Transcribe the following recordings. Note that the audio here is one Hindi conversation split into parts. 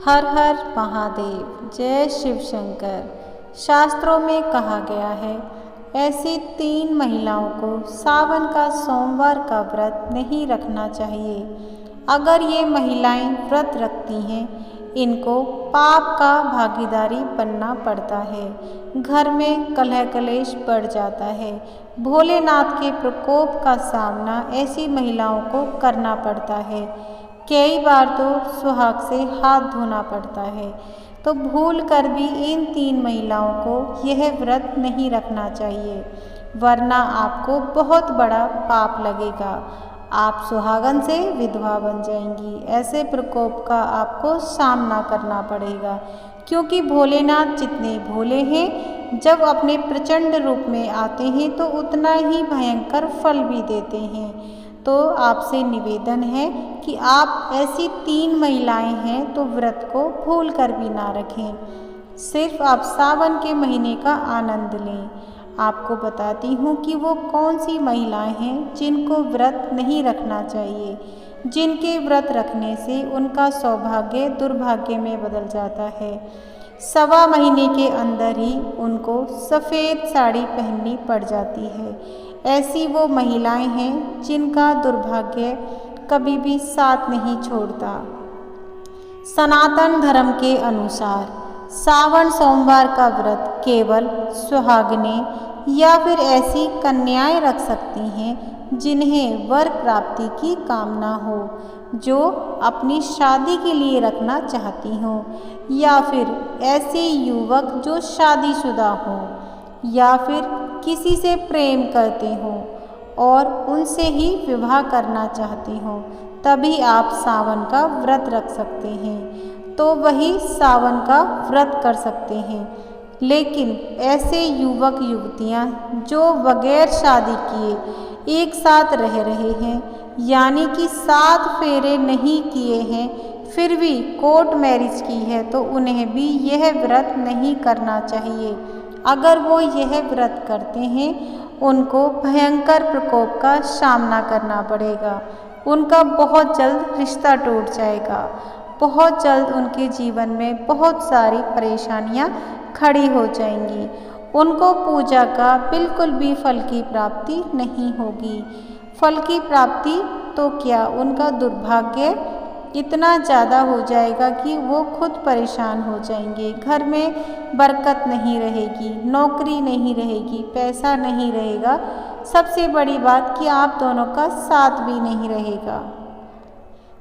हर हर महादेव, जय शिव शंकर। शास्त्रों में कहा गया है, ऐसी 3 महिलाओं को सावन का सोमवार का व्रत नहीं रखना चाहिए। अगर ये महिलाएं व्रत रखती हैं, इनको पाप का भागीदारी बनना पड़ता है। घर में कलह कलेश बढ़ जाता है। भोलेनाथ के प्रकोप का सामना ऐसी महिलाओं को करना पड़ता है। कई बार तो सुहाग से हाथ धोना पड़ता है। तो भूल कर भी इन 3 महिलाओं को यह व्रत नहीं रखना चाहिए, वरना आपको बहुत बड़ा पाप लगेगा। आप सुहागन से विधवा बन जाएंगी। ऐसे प्रकोप का आपको सामना करना पड़ेगा, क्योंकि भोलेनाथ जितने भोले हैं, जब अपने प्रचंड रूप में आते हैं तो उतना ही भयंकर फल भी देते हैं। तो आपसे निवेदन है कि आप ऐसी 3 महिलाएं हैं तो व्रत को भूल कर भी ना रखें। सिर्फ आप सावन के महीने का आनंद लें। आपको बताती हूँ कि वो कौन सी महिलाएं हैं जिनको व्रत नहीं रखना चाहिए, जिनके व्रत रखने से उनका सौभाग्य दुर्भाग्य में बदल जाता है। 1.25 महीने के अंदर ही उनको सफ़ेद साड़ी पहननी पड़ जाती है। ऐसी वो महिलाएं हैं जिनका दुर्भाग्य कभी भी साथ नहीं छोड़ता। सनातन धर्म के अनुसार सावन सोमवार का व्रत केवल सुहागिनें या फिर ऐसी कन्याएं रख सकती हैं जिन्हें वर प्राप्ति की कामना हो, जो अपनी शादी के लिए रखना चाहती हों, या फिर ऐसे युवक जो शादीशुदा हों, या फिर किसी से प्रेम करते हों और उनसे ही विवाह करना चाहती हों, तभी आप सावन का व्रत रख सकते हैं। तो वही सावन का व्रत कर सकते हैं। लेकिन ऐसे युवक युवतियां जो बगैर शादी किए एक साथ रह रहे हैं, यानी कि 7 फेरे नहीं किए हैं, फिर भी कोर्ट मैरिज की है, तो उन्हें भी यह व्रत नहीं करना चाहिए। अगर वो यह व्रत करते हैं, उनको भयंकर प्रकोप का सामना करना पड़ेगा। उनका बहुत जल्द रिश्ता टूट जाएगा। बहुत जल्द उनके जीवन में बहुत सारी परेशानियां खड़ी हो जाएंगी। उनको पूजा का बिल्कुल भी फल की प्राप्ति नहीं होगी। फल की प्राप्ति तो क्या, उनका दुर्भाग्य इतना ज़्यादा हो जाएगा कि वो खुद परेशान हो जाएंगे। घर में बरकत नहीं रहेगी, नौकरी नहीं रहेगी, पैसा नहीं रहेगा। सबसे बड़ी बात कि आप दोनों का साथ भी नहीं रहेगा।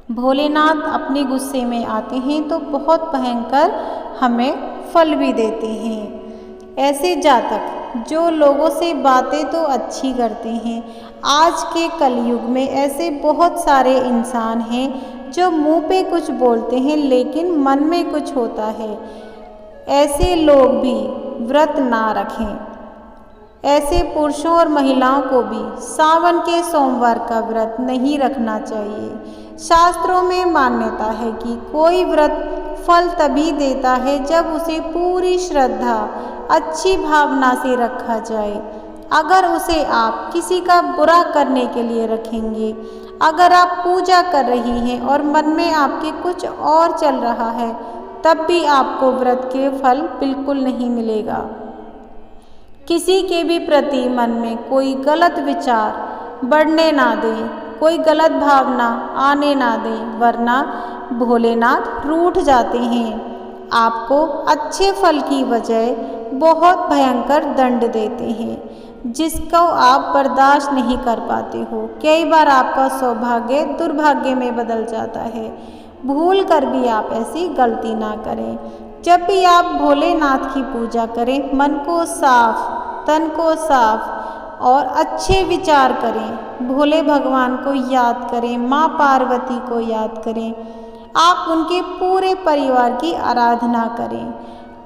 भोलेनाथ अपने गुस्से में आते हैं तो बहुत भयंकर हमें फल भी देते हैं। ऐसे जातक जो लोगों से बातें तो अच्छी करते हैं, आज के कलयुग में ऐसे बहुत सारे इंसान हैं जो मुंह पे कुछ बोलते हैं लेकिन मन में कुछ होता है। ऐसे लोग भी व्रत ना रखें। ऐसे पुरुषों और महिलाओं को भी सावन के सोमवार का व्रत नहीं रखना चाहिए। शास्त्रों में मान्यता है कि कोई व्रत फल तभी देता है जब उसे पूरी श्रद्धा, अच्छी भावना से रखा जाए। अगर उसे आप किसी का बुरा करने के लिए रखेंगे, अगर आप पूजा कर रही हैं और मन में आपके कुछ और चल रहा है, तब भी आपको व्रत के फल बिल्कुल नहीं मिलेगा। किसी के भी प्रति मन में कोई गलत विचार बढ़ने ना दें, कोई गलत भावना आने ना दें, वरना भोलेनाथ रूठ जाते हैं। आपको अच्छे फल की बजाय बहुत भयंकर दंड देते हैं, जिसको आप बर्दाश्त नहीं कर पाते हो। कई बार आपका सौभाग्य दुर्भाग्य में बदल जाता है। भूल कर भी आप ऐसी गलती ना करें। जब भी आप भोलेनाथ की पूजा करें, मन को साफ, तन को साफ और अच्छे विचार करें। भोले भगवान को याद करें, माँ पार्वती को याद करें। आप उनके पूरे परिवार की आराधना करें,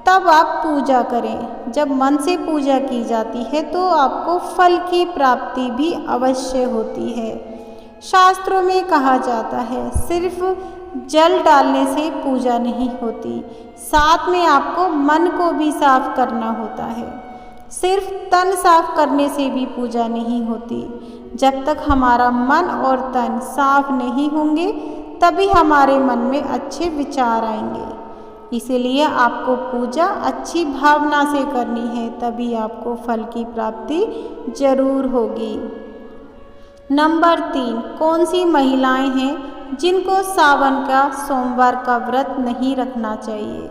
तब आप पूजा करें। जब मन से पूजा की जाती है तो आपको फल की प्राप्ति भी अवश्य होती है। शास्त्रों में कहा जाता है, सिर्फ जल डालने से पूजा नहीं होती, साथ में आपको मन को भी साफ करना होता है। सिर्फ तन साफ करने से भी पूजा नहीं होती। जब तक हमारा मन और तन साफ नहीं होंगे, तभी हमारे मन में अच्छे विचार आएंगे। इसलिए आपको पूजा अच्छी भावना से करनी है, तभी आपको फल की प्राप्ति जरूर होगी। नंबर 3, कौन सी महिलाएं हैं जिनको सावन का सोमवार का व्रत नहीं रखना चाहिए?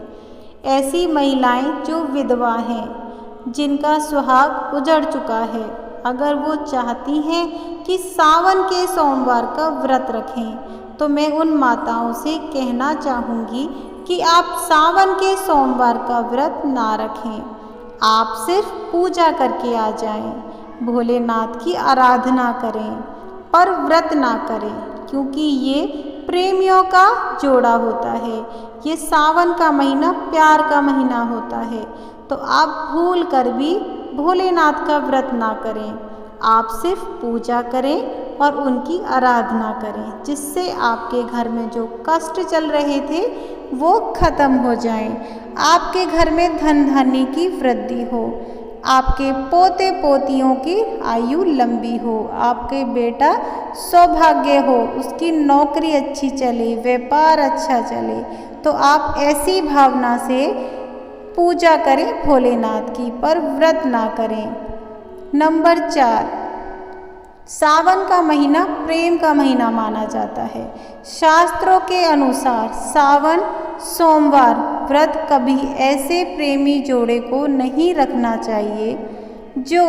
ऐसी महिलाएं जो विधवा हैं, जिनका सुहाग उजड़ चुका है, अगर वो चाहती हैं कि सावन के सोमवार का व्रत रखें, तो मैं उन माताओं से कहना चाहूँगी कि आप सावन के सोमवार का व्रत ना रखें। आप सिर्फ पूजा करके आ जाएं, भोलेनाथ की आराधना करें, पर व्रत ना करें, क्योंकि ये प्रेमियों का जोड़ा होता है। ये सावन का महीना प्यार का महीना होता है, तो आप भूल कर भी भोलेनाथ का व्रत ना करें। आप सिर्फ पूजा करें और उनकी आराधना करें, जिससे आपके घर में जो कष्ट चल रहे थे वो खत्म हो जाएं। आपके घर में धन धान्य की वृद्धि हो, आपके पोते पोतियों की आयु लंबी हो, आपके बेटा सौभाग्य हो, उसकी नौकरी अच्छी चले, व्यापार अच्छा चले, तो आप ऐसी भावना से पूजा करें भोलेनाथ की, पर व्रत ना करें। नंबर 4, सावन का महीना प्रेम का महीना माना जाता है। शास्त्रों के अनुसार सावन सोमवार व्रत कभी ऐसे प्रेमी जोड़े को नहीं रखना चाहिए जो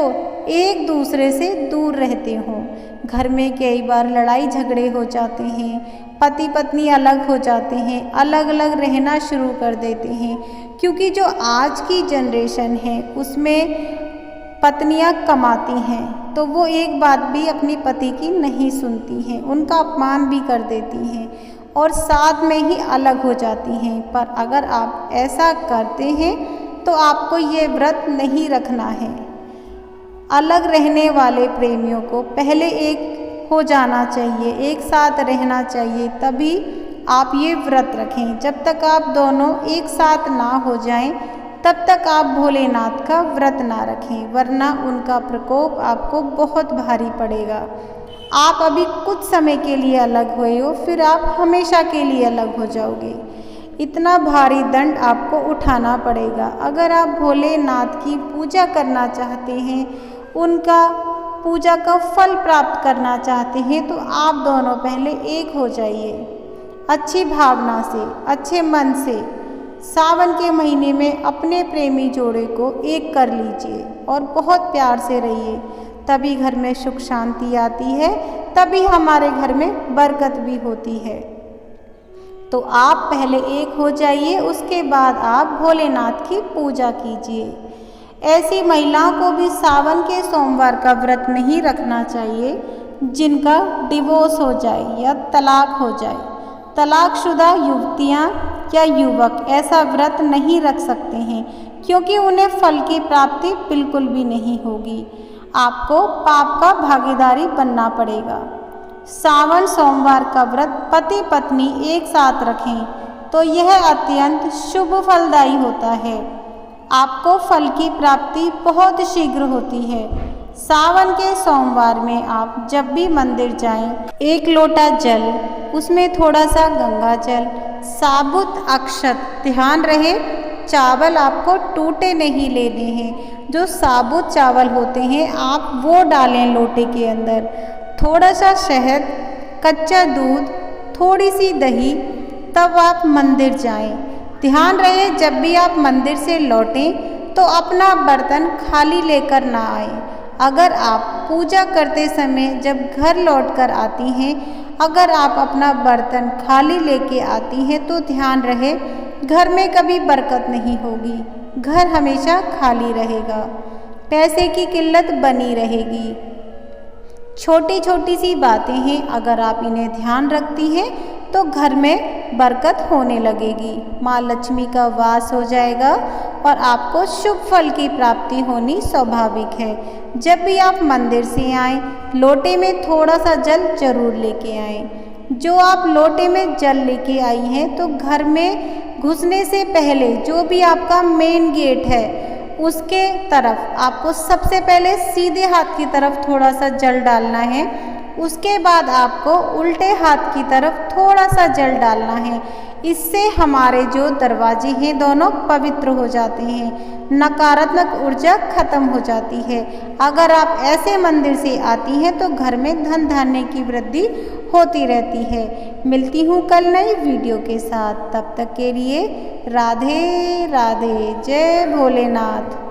एक दूसरे से दूर रहते हों। घर में कई बार लड़ाई झगड़े हो जाते हैं, पति पत्नी अलग हो जाते हैं, अलग अलग रहना शुरू कर देते हैं, क्योंकि जो आज की जनरेशन है उसमें पत्नियां कमाती हैं, तो वो एक बात भी अपने पति की नहीं सुनती हैं, उनका अपमान भी कर देती हैं और साथ में ही अलग हो जाती हैं। पर अगर आप ऐसा करते हैं तो आपको ये व्रत नहीं रखना है। अलग रहने वाले प्रेमियों को पहले एक हो जाना चाहिए, एक साथ रहना चाहिए, तभी आप ये व्रत रखें। जब तक आप दोनों एक साथ ना हो जाएं, तब तक आप भोलेनाथ का व्रत ना रखें, वरना उनका प्रकोप आपको बहुत भारी पड़ेगा। आप अभी कुछ समय के लिए अलग हुए हो, फिर आप हमेशा के लिए अलग हो जाओगे। इतना भारी दंड आपको उठाना पड़ेगा। अगर आप भोलेनाथ की पूजा करना चाहते हैं, उनका पूजा का फल प्राप्त करना चाहते हैं, तो आप दोनों पहले एक हो जाइए, अच्छी भावना से, अच्छे मन से। सावन के महीने में अपने प्रेमी जोड़े को एक कर लीजिए और बहुत प्यार से रहिए, तभी घर में सुख शांति आती है, तभी हमारे घर में बरकत भी होती है। तो आप पहले एक हो जाइए, उसके बाद आप भोलेनाथ की पूजा कीजिए। ऐसी महिलाओं को भी सावन के सोमवार का व्रत नहीं रखना चाहिए जिनका डिवोर्स हो जाए या तलाक हो जाए। तलाकशुदा युवतियाँ या युवक ऐसा व्रत नहीं रख सकते हैं, क्योंकि उन्हें फल की प्राप्ति बिल्कुल भी नहीं होगी। आपको पाप का भागीदारी बनना पड़ेगा। सावन सोमवार का व्रत पति पत्नी एक साथ रखें तो यह अत्यंत शुभ फलदायी होता है। आपको फल की प्राप्ति बहुत शीघ्र होती है। सावन के सोमवार में आप जब भी मंदिर जाएं, 1 लोटा जल, उसमें थोड़ा सा गंगा जल, साबुत अक्षत, ध्यान रहे चावल आपको टूटे नहीं लेने हैं। जो साबुत चावल होते हैं आप वो डालें लोटे के अंदर, थोड़ा सा शहद, कच्चा दूध, थोड़ी सी दही, तब आप मंदिर जाएं। ध्यान रहे जब भी आप मंदिर से लौटें तो अपना बर्तन खाली लेकर ना आएं। अगर आप पूजा करते समय जब घर लौटकर आती हैं, अगर आप अपना बर्तन खाली लेके आती हैं तो ध्यान रहे घर में कभी बरकत नहीं होगी, घर हमेशा खाली रहेगा, पैसे की किल्लत बनी रहेगी। छोटी छोटी सी बातें हैं, अगर आप इन्हें ध्यान रखती हैं तो घर में बरकत होने लगेगी, माँ लक्ष्मी का वास हो जाएगा और आपको शुभ फल की प्राप्ति होनी स्वाभाविक है। जब भी आप मंदिर से आएँ, लोटे में थोड़ा सा जल जरूर लेके आएँ। जो आप लोटे में जल लेके आई हैं तो घर में घुसने से पहले जो भी आपका मेन गेट है उसके तरफ आपको सबसे पहले सीधे हाथ की तरफ थोड़ा सा जल डालना है। उसके बाद आपको उल्टे हाथ की तरफ थोड़ा सा जल डालना है। इससे हमारे जो दरवाजे हैं दोनों पवित्र हो जाते हैं, नकारात्मक ऊर्जा खत्म हो जाती है। अगर आप ऐसे मंदिर से आती हैं तो घर में धन धान्य की वृद्धि होती रहती है। मिलती हूँ कल नई वीडियो के साथ, तब तक के लिए राधे राधे, जय भोलेनाथ।